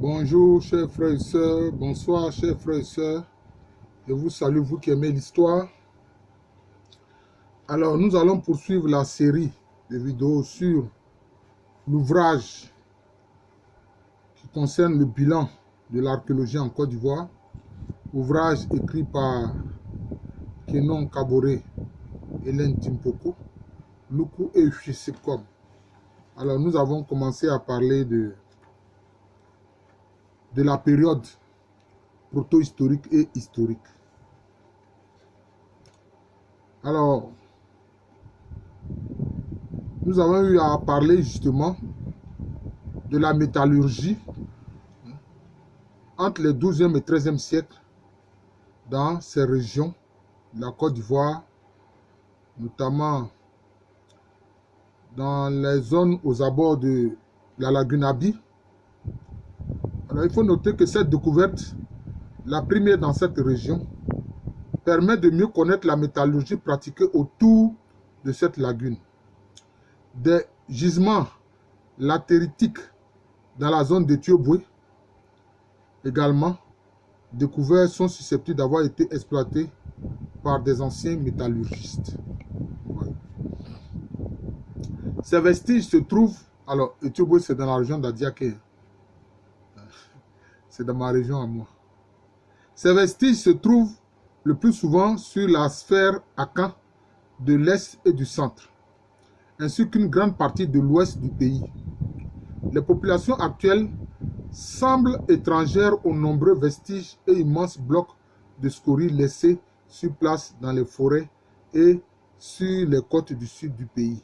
Bonjour chers frères et sœurs, bonsoir chers frères et sœurs. Je vous salue, vous qui aimez l'histoire. Alors nous allons poursuivre la série de vidéos sur l'ouvrage qui concerne le bilan de l'archéologie en Côte d'Ivoire. Ouvrage écrit par Kenon Kaboré, Hélène Timpoko, Luku et Chisekom. Alors nous avons commencé à parler de la période proto-historique et historique. Alors, nous avons eu à parler justement de la métallurgie entre les 12e et 13e siècles dans ces régions de la Côte d'Ivoire, notamment dans les zones aux abords de la lagune Abi. Alors, il faut noter que cette découverte, la première dans cette région, permet de mieux connaître la métallurgie pratiquée autour de cette lagune. Des gisements latéritiques dans la zone de Thioboué, également découverts, sont susceptibles d'avoir été exploités par des anciens métallurgistes. Ouais. Ces vestiges se trouvent, alors Thioboué c'est dans la région d'Adiaké, c'est dans ma région à moi. Ces vestiges se trouvent le plus souvent sur la sphère Akan de l'Est et du Centre, ainsi qu'une grande partie de l'Ouest du pays. Les populations actuelles semblent étrangères aux nombreux vestiges et immenses blocs de scories laissés sur place dans les forêts et sur les côtes du sud du pays.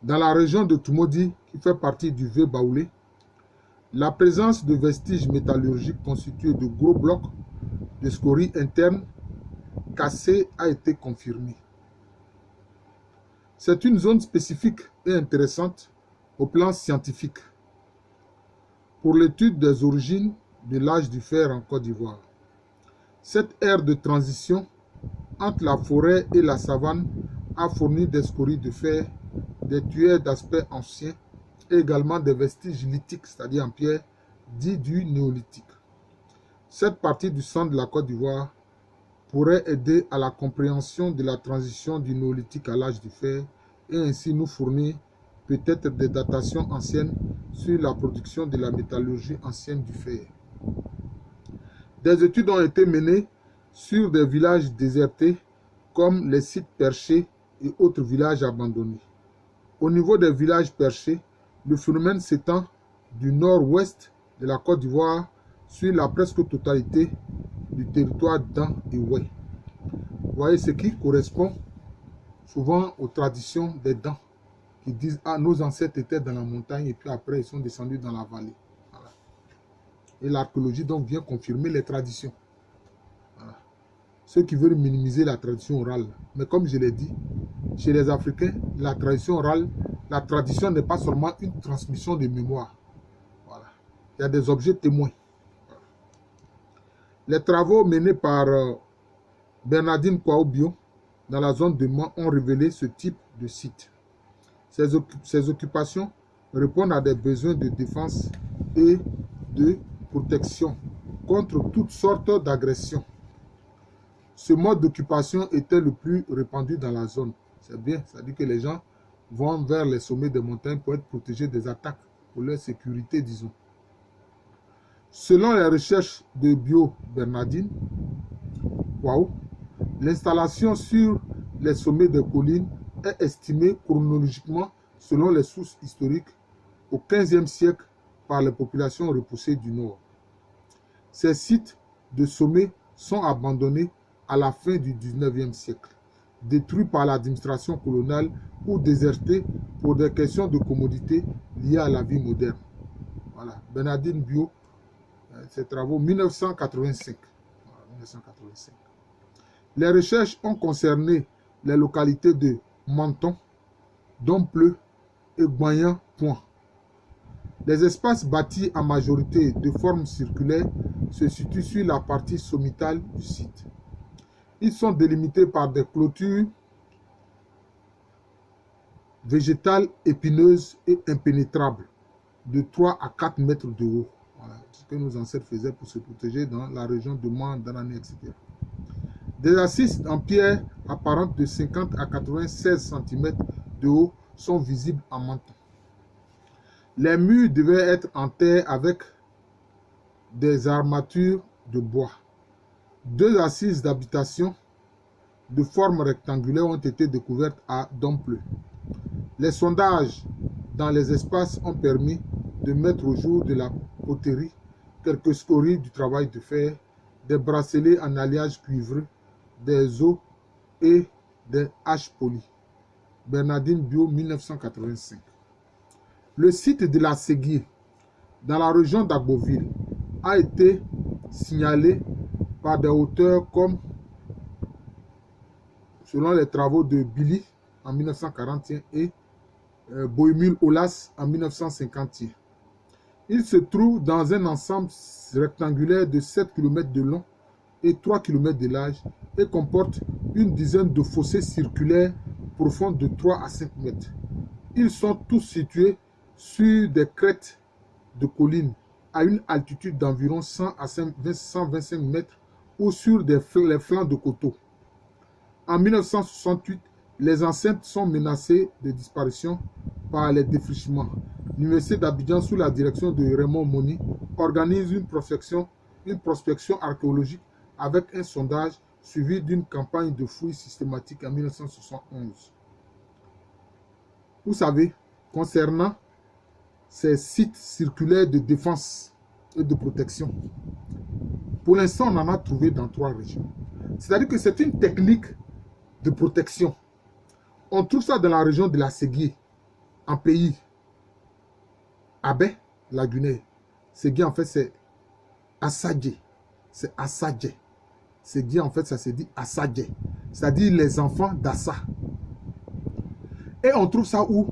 Dans la région de Tumodi, qui fait partie du Vieux-Baoulé, la présence de vestiges métallurgiques constitués de gros blocs de scories internes cassés a été confirmée. C'est une zone spécifique et intéressante au plan scientifique pour l'étude des origines de l'âge du fer en Côte d'Ivoire. Cette ère de transition entre la forêt et la savane a fourni des scories de fer, des tuyères d'aspect ancien et également des vestiges lithiques, c'est-à-dire en pierre, dits du néolithique. Cette partie du centre de la Côte d'Ivoire pourrait aider à la compréhension de la transition du néolithique à l'âge du fer et ainsi nous fournir peut-être des datations anciennes sur la production de la métallurgie ancienne du fer. Des études ont été menées sur des villages désertés comme les sites perchés et autres villages abandonnés. Au niveau des villages perchés, le phénomène s'étend du nord-ouest de la Côte d'Ivoire sur la presque totalité du territoire d'An et Oué. Vous voyez ce qui correspond souvent aux traditions des Dans qui disent « Ah, nos ancêtres étaient dans la montagne et puis après ils sont descendus dans la vallée. » Voilà. Et l'archéologie donc vient confirmer les traditions. Voilà. Ceux qui veulent minimiser la tradition orale. Mais comme je l'ai dit, chez les Africains, la tradition orale, la tradition n'est pas seulement une transmission de mémoire. Voilà. Il y a des objets témoins. Voilà. Les travaux menés par Bernardine Kouaoubio dans la zone de Man ont révélé ce type de site. Ces occupations répondent à des besoins de défense et de protection contre toutes sortes d'agressions. Ce mode d'occupation était le plus répandu dans la zone. C'est bien, ça dit que les gens vont vers les sommets des montagnes pour être protégés des attaques, pour leur sécurité, disons. Selon les recherches de Bio Bernardine, wow, l'installation sur les sommets des collines est estimée chronologiquement, selon les sources historiques, au XVe siècle par les populations repoussées du Nord. Ces sites de sommets sont abandonnés à la fin du XIXe siècle, détruits par l'administration coloniale ou désertés pour des questions de commodité liées à la vie moderne. Voilà, Bernardine Bio, ses travaux 1985. Voilà, 1985. Les recherches ont concerné les localités de Menton, Dompleux et Guayan-Point. Les espaces bâtis en majorité de forme circulaire se situent sur la partie sommitale du site. Ils sont délimités par des clôtures végétales épineuses et impénétrables. de 3 à 4 mètres de haut. Voilà ce que nos ancêtres faisaient pour se protéger dans la région de Mandanani, etc. Des assises en pierre apparentes de 50 à 96 cm de haut sont visibles en Menton. Les murs devaient être en terre avec des armatures de bois. 2 assises d'habitation de forme rectangulaire ont été découvertes à Dompleux. Les sondages dans les espaces ont permis de mettre au jour de la poterie, quelques scories du travail de fer, des bracelets en alliage cuivreux, des os et des haches polies. Bernardine Bio, 1985. Le site de la Séguier, dans la région d'Agboville, a été signalé par des auteurs comme, selon les travaux de Billy en 1941 et Bohemil Olas en 1951. Il se trouve dans un ensemble rectangulaire de 7 km de long et 3 km de large et comporte une dizaine de fossés circulaires profonds de 3 à 5 mètres. Ils sont tous situés sur des crêtes de collines à une altitude d'environ 100 à 125 mètres ou sur les flancs de coteaux. En 1968, les enceintes sont menacées de disparition par les défrichements. L'Université d'Abidjan, sous la direction de Raymond Moni, organise une prospection archéologique avec un sondage suivi d'une campagne de fouilles systématiques en 1971. Vous savez, concernant ces sites circulaires de défense et de protection, pour l'instant, on en a trouvé dans 3 régions. C'est-à-dire que c'est une technique de protection. On trouve ça dans la région de la Séguier, en pays. Abé, la Guinée. Séguier, en fait, c'est Assadje. C'est Assadje. Séguier, en fait, ça se dit Assadje. C'est-à-dire les enfants d'Assa. Et on trouve ça où?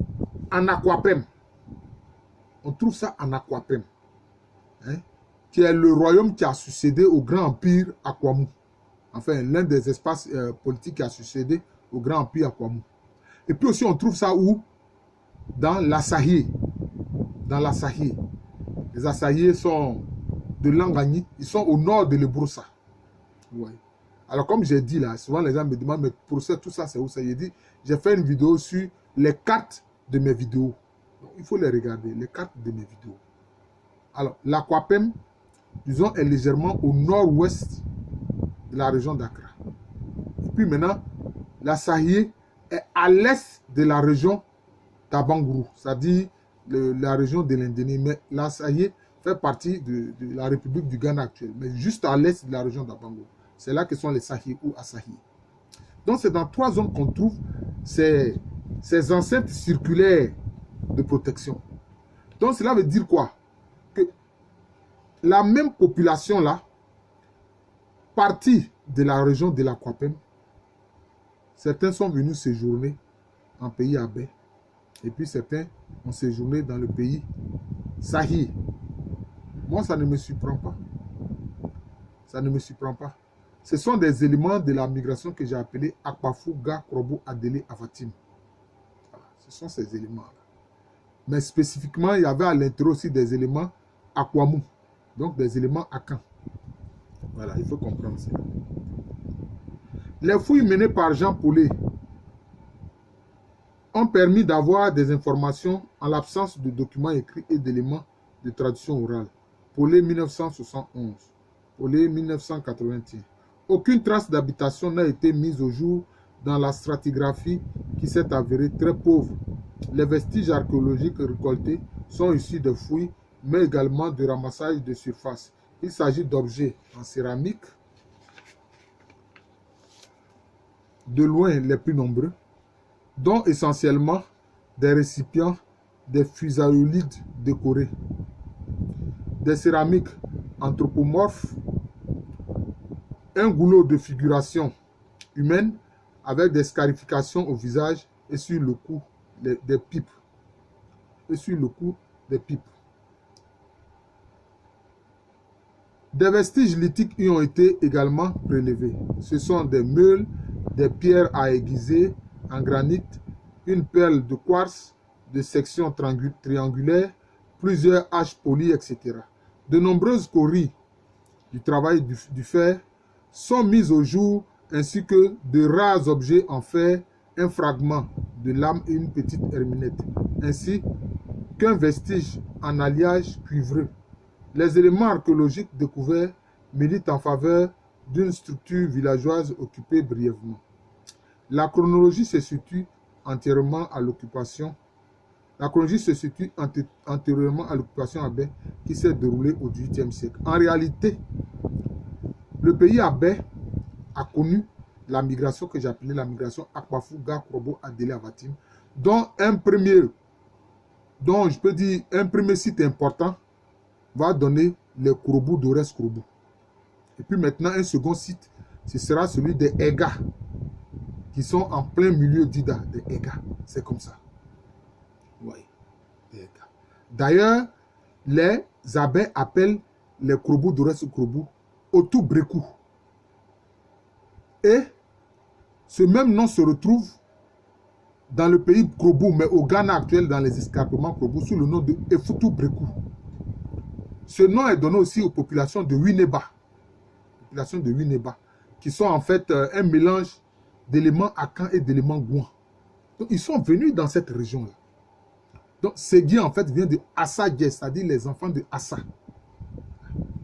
En Akwapem. On trouve ça en Akwapem. Hein? Qui est le royaume qui a succédé au grand empire Akwamou. Enfin, l'un des espaces politiques qui a succédé au grand empire Akwamou. Et puis aussi, on trouve ça où? Dans l'Assahié. Dans l'Assahié. Les Assahiés sont de Langani. Ils sont au nord de l'Ebroussa. Ouais. Alors, comme j'ai dit là, souvent les gens me demandent, mais pour ça, tout ça, c'est où ça? J'ai dit, j'ai fait une vidéo sur les cartes de mes vidéos. Donc, il faut les regarder, les cartes de mes vidéos. Alors, l'Akwapem, disons, est légèrement au nord-ouest de la région d'Accra. Et puis maintenant, l'Assahié est à l'est de la région d'Abangourou, c'est-à-dire la région de l'Indonésie. Mais l'Assahié fait partie de la République du Ghana actuelle, mais juste à l'est de la région d'Abangourou. C'est là que sont les Sahiés ou Assahiés. Donc c'est dans 3 zones qu'on trouve ces enceintes circulaires de protection. Donc cela veut dire quoi? Que la même population là, partie de la région de l'Akwapem, certains sont venus séjourner en pays Abé, et puis certains ont séjourné dans le pays Sahi. Moi, ça ne me surprend pas. Ça ne me surprend pas. Ce sont des éléments de la migration que j'ai appelés Akpafou, Ga, Krobo, Adélé, Avatim. Voilà, ce sont ces éléments-là. Mais spécifiquement, il y avait à l'intérieur aussi des éléments Akwamou, donc des éléments Akan. Voilà, il faut comprendre ça. Les fouilles menées par Jean Paulet ont permis d'avoir des informations en l'absence de documents écrits et d'éléments de tradition orale. Paulet 1971, Paulet 1981. Aucune trace d'habitation n'a été mise au jour dans la stratigraphie qui s'est avérée très pauvre. Les vestiges archéologiques récoltés sont issus de fouilles, mais également de ramassage de surface. Il s'agit d'objets en céramique, de loin les plus nombreux, dont essentiellement des récipients, des fusaïolides décorés, des céramiques anthropomorphes, un goulot de figuration humaine avec des scarifications au visage et sur le cou des pipes. Des vestiges lithiques y ont été également prélevés. Ce sont des meules, des pierres à aiguiser en granit, une perle de quartz de section triangulaire, plusieurs haches polies, etc. De nombreuses scories du travail du fer sont mises au jour, ainsi que de rares objets en fer, un fragment de lame et une petite herminette, ainsi qu'un vestige en alliage cuivreux. Les éléments archéologiques découverts militent en faveur d'une structure villageoise occupée brièvement. La chronologie se situe entièrement à l'occupation. La chronologie se situe antérieurement à l'occupation Abé qui s'est déroulée au XVIIIe siècle. En réalité, le pays Abé a connu la migration que j'appelais la migration Akbafou, Ga, Krobo, Adélé, Avatim, dont un premier site important va donner les Krobo d'Ores Krobo. Et puis maintenant, un second site, ce sera celui des Ega, qui sont en plein milieu d'Ida, des Ega. C'est comme ça. Oui, des Ega. D'ailleurs, les Abé appellent les Krobo d'Ores Krobo Otubreku. Et ce même nom se retrouve dans le pays Krobo, mais au Ghana actuel, dans les escarpements Krobo, sous le nom de Efutubreku. Ce nom est donné aussi aux populations de Wineba. Qui sont en fait un mélange d'éléments Akan et d'éléments Gouan. Donc, ils sont venus dans cette région-là. Donc, Ségui, en fait, vient de Assa-Djé, c'est-à-dire les enfants de Assa.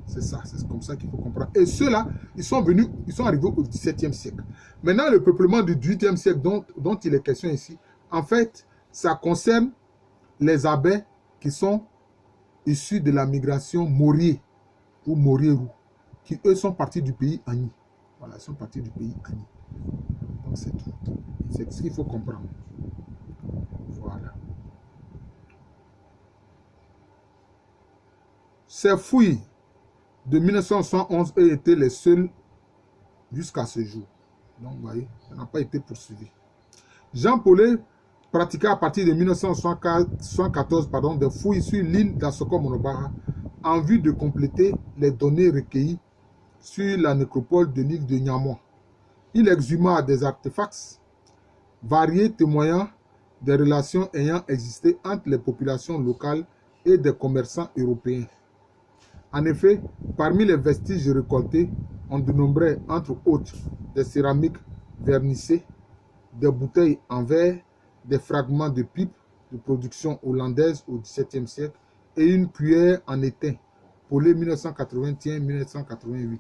C'est ça, c'est comme ça qu'il faut comprendre. Et ceux-là, ils sont arrivés au XVIIe siècle. Maintenant, le peuplement du XVIIIe siècle dont il est question ici, en fait, ça concerne les Abé qui sont issus de la migration Morié ou Morierou, qui eux sont partis du pays Ani. Voilà, ils sont partis du pays Ani. Donc c'est tout. C'est ce qu'il faut comprendre. Voilà. Ces fouilles de 1971 ont été les seules jusqu'à ce jour. Donc, vous voyez, ça n'a pas été poursuivi. Jean Paulet pratiqua à partir de 1974 des fouilles sur l'île d'Assoko-Monobara en vue de compléter les données recueillies sur la nécropole de l'île de Niamey. Il exhuma des artefacts variés témoignant des relations ayant existé entre les populations locales et des commerçants européens. En effet, parmi les vestiges récoltés, on dénombrait entre autres des céramiques vernissées, des bouteilles en verre, des fragments de pipes de production hollandaise au XVIIe siècle et une cuillère en étain, Paulet 1981-1988.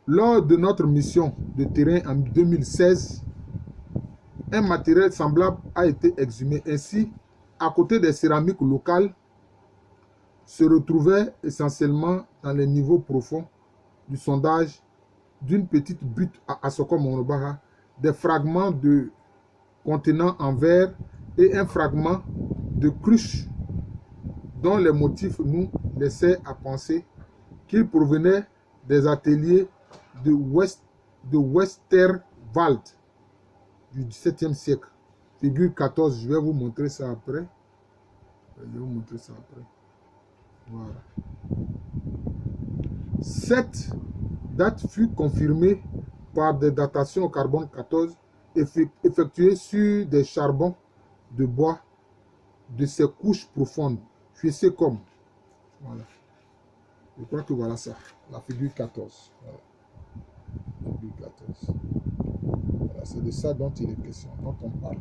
Lors de notre mission de terrain en 2016, un matériel semblable a été exhumé. Ainsi, à côté des céramiques locales, se retrouvait essentiellement dans les niveaux profonds du sondage d'une petite butte à Assoko-Monobara, des fragments de contenants en verre et un fragment de cruche dont les motifs nous laissaient à penser qu'il provenait des ateliers de Westerwald du XVIIe siècle. Figure 14, je vais vous montrer ça après. Voilà. Cette date fut confirmée par des datations au carbone 14 effectuées sur des charbons de bois de ces couches profondes, fixées comme. Voilà. Je crois que voilà ça, la figure 14. Voilà. Figure 14. Voilà, c'est de ça dont il est question, dont on parle.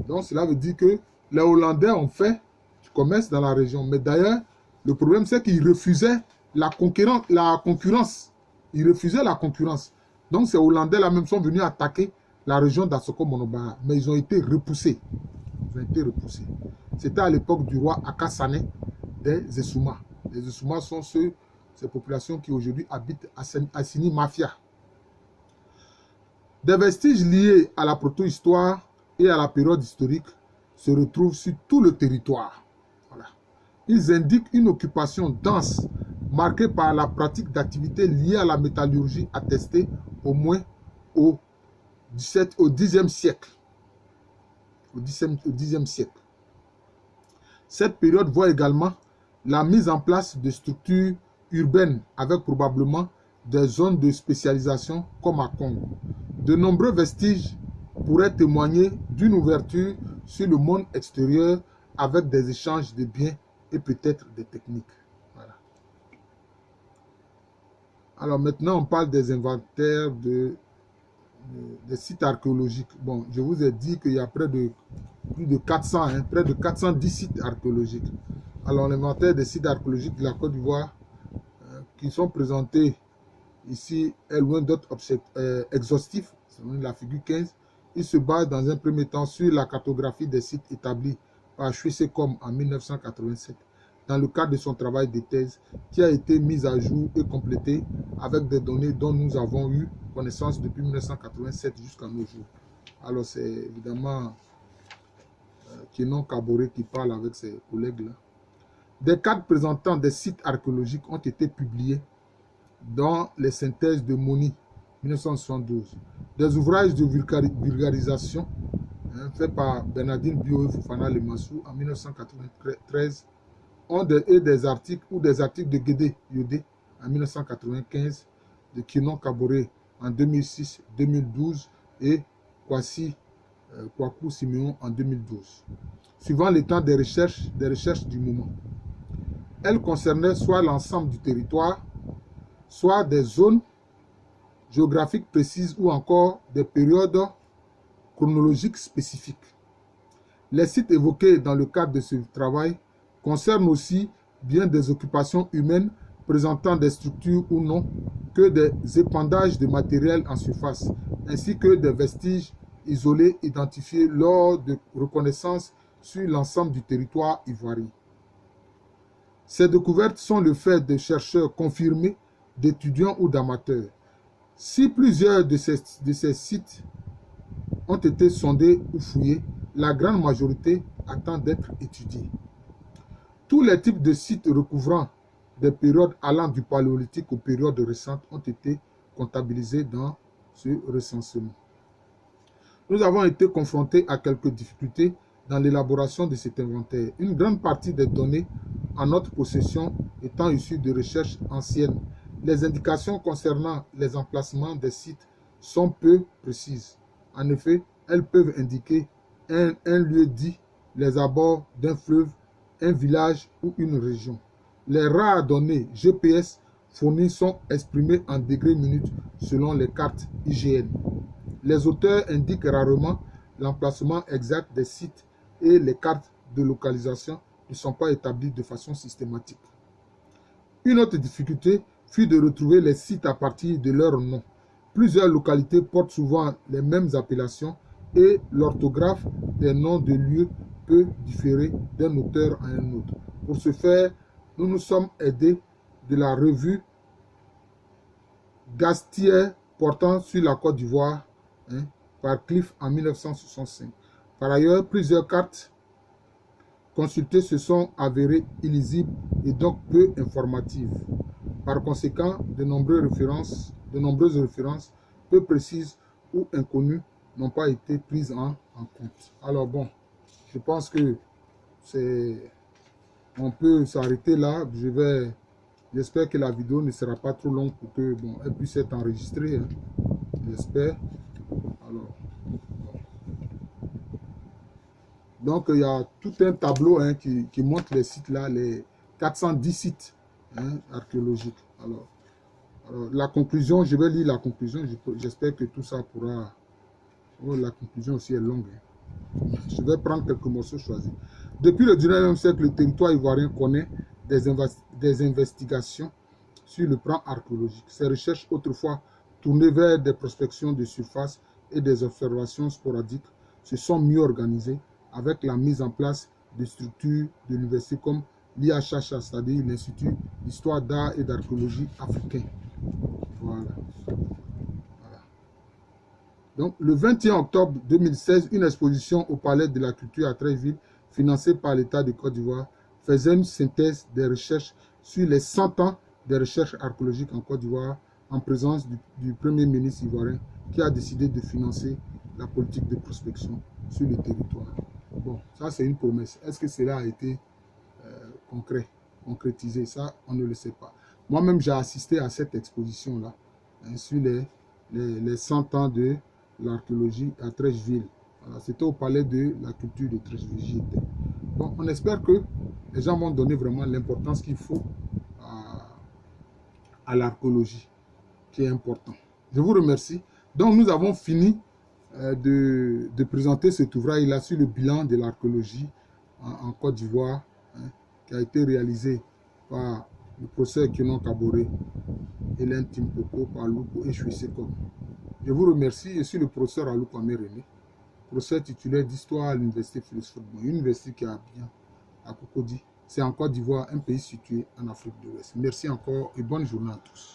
Donc cela veut dire que les Hollandais ont fait du commerce dans la région. Mais d'ailleurs, le problème c'est qu'ils refusaient la concurrence. Ils refusaient la concurrence. Donc ces Hollandais-là même sont venus attaquer la région d'Assoko-Monobara. Mais ils ont été repoussés. C'était à l'époque du roi Akasané des Essouma. Les Essouma sont ces populations qui aujourd'hui habitent à Assini Mafia. Des vestiges liés à la proto-histoire et à la période historique se retrouvent sur tout le territoire. Voilà. Ils indiquent une occupation dense, marquée par la pratique d'activités liées à la métallurgie attestée au moins au Xe siècle. Au Xe siècle. Cette période voit également la mise en place de structures urbaines avec probablement des zones de spécialisation comme à Congo. De nombreux vestiges pourraient témoigner d'une ouverture sur le monde extérieur avec des échanges de biens et peut-être des techniques. Voilà. Alors maintenant, on parle des inventaires des sites archéologiques. Bon, je vous ai dit qu'il y a plus de 400, près de 410 sites archéologiques. Alors l'inventaire des sites archéologiques de la Côte d'Ivoire qui sont présentés ici est loin d'être exhaustif, c'est la figure 15. Il se base dans un premier temps sur la cartographie des sites établis par HECOM en 1987 dans le cadre de son travail de thèse qui a été mise à jour et complétée avec des données dont nous avons eu connaissance depuis 1987 jusqu'à nos jours. Alors c'est évidemment Kenon Kaboré qui parle avec ses collègues-là. Des cartes présentant des sites archéologiques ont été publiées dans les synthèses de Moni 1972. Des ouvrages de vulgarisation faits par Bernardine Bio et Fofana Lemassou en 1993 et des articles de Guédé Yodé en 1995, de Kenon Kaboré en 2006-2012 et Kwasi Kwaku Simeon en 2012. Suivant les temps des recherches du moment. Elles concernaient soit l'ensemble du territoire, soit des zones géographiques précises ou encore des périodes chronologiques spécifiques. Les sites évoqués dans le cadre de ce travail concernent aussi bien des occupations humaines présentant des structures ou non que des épandages de matériel en surface, ainsi que des vestiges isolés identifiés lors de reconnaissances sur l'ensemble du territoire ivoirien. Ces découvertes sont le fait de chercheurs confirmés, d'étudiants ou d'amateurs. Si plusieurs de ces sites ont été sondés ou fouillés, la grande majorité attend d'être étudiée. Tous les types de sites recouvrant des périodes allant du paléolithique aux périodes récentes ont été comptabilisés dans ce recensement. Nous avons été confrontés à quelques difficultés dans l'élaboration de cet inventaire. Une grande partie des données en notre possession étant issues de recherches anciennes. Les indications concernant les emplacements des sites sont peu précises. En effet, elles peuvent indiquer un lieu dit, les abords d'un fleuve, un village ou une région. Les rares données GPS fournies sont exprimées en degrés minutes selon les cartes IGN. Les auteurs indiquent rarement l'emplacement exact des sites et les cartes de localisation ne sont pas établies de façon systématique. Une autre difficulté fut de retrouver les sites à partir de leur nom. Plusieurs localités portent souvent les mêmes appellations et l'orthographe des noms de lieux peut différer d'un auteur à un autre. Pour ce faire, nous nous sommes aidés de la revue Gastier portant sur la Côte d'Ivoire par Cliff en 1965. Par ailleurs, plusieurs cartes consultées se sont avérées illisibles et donc peu informatives. Par conséquent, de nombreuses références peu précises ou inconnues n'ont pas été prises en compte. Alors bon, je pense que on peut s'arrêter là. J'espère que la vidéo ne sera pas trop longue pour que elle puisse être enregistrée. J'espère. Alors, donc il y a tout un tableau qui montre les sites là, les 410 sites archéologiques. Alors, la conclusion, je vais lire la conclusion. J'espère que tout ça pourra. Oh, la conclusion aussi est longue. Je vais prendre quelques morceaux choisis. Depuis le 19e siècle, le territoire ivoirien connaît des investigations sur le plan archéologique. Ces recherches, autrefois tournées vers des prospections de surface et des observations sporadiques, se sont mieux organisées avec la mise en place de structures de l'université comme l'IHH, c'est-à-dire l'Institut d'histoire d'art et d'archéologie africain. Voilà. Donc, le 21 octobre 2016, une exposition au Palais de la Culture à Treichville, financée par l'État de Côte d'Ivoire, faisait une synthèse des recherches sur les 100 ans des recherches archéologiques en Côte d'Ivoire, en présence du Premier ministre ivoirien, qui a décidé de financer la politique de prospection sur le territoire. Bon, ça c'est une promesse. Est-ce que cela a été concrétisé? Ça, on ne le sait pas. Moi-même, j'ai assisté à cette exposition-là, sur les 100 ans de l'archéologie à Treichville. Voilà, c'était au palais de la culture de Trévigier. Bon, on espère que les gens vont donner vraiment l'importance qu'il faut à l'archéologie, qui est important. Je vous remercie. Donc, nous avons fini de présenter cet ouvrage-là sur le bilan de l'archéologie en Côte d'Ivoire, hein, qui a été réalisé par le professeur Kinon Kaboré, Hélène Timpoko, par Louko et Chouissekom. Je vous remercie. Je suis le professeur Alou Kwame René, professeur titulaire d'histoire à l'université Félix Faure-Boigny, une université qui a bien à Cocody. C'est en Côte d'Ivoire, un pays situé en Afrique de l'Ouest. Merci encore et bonne journée à tous.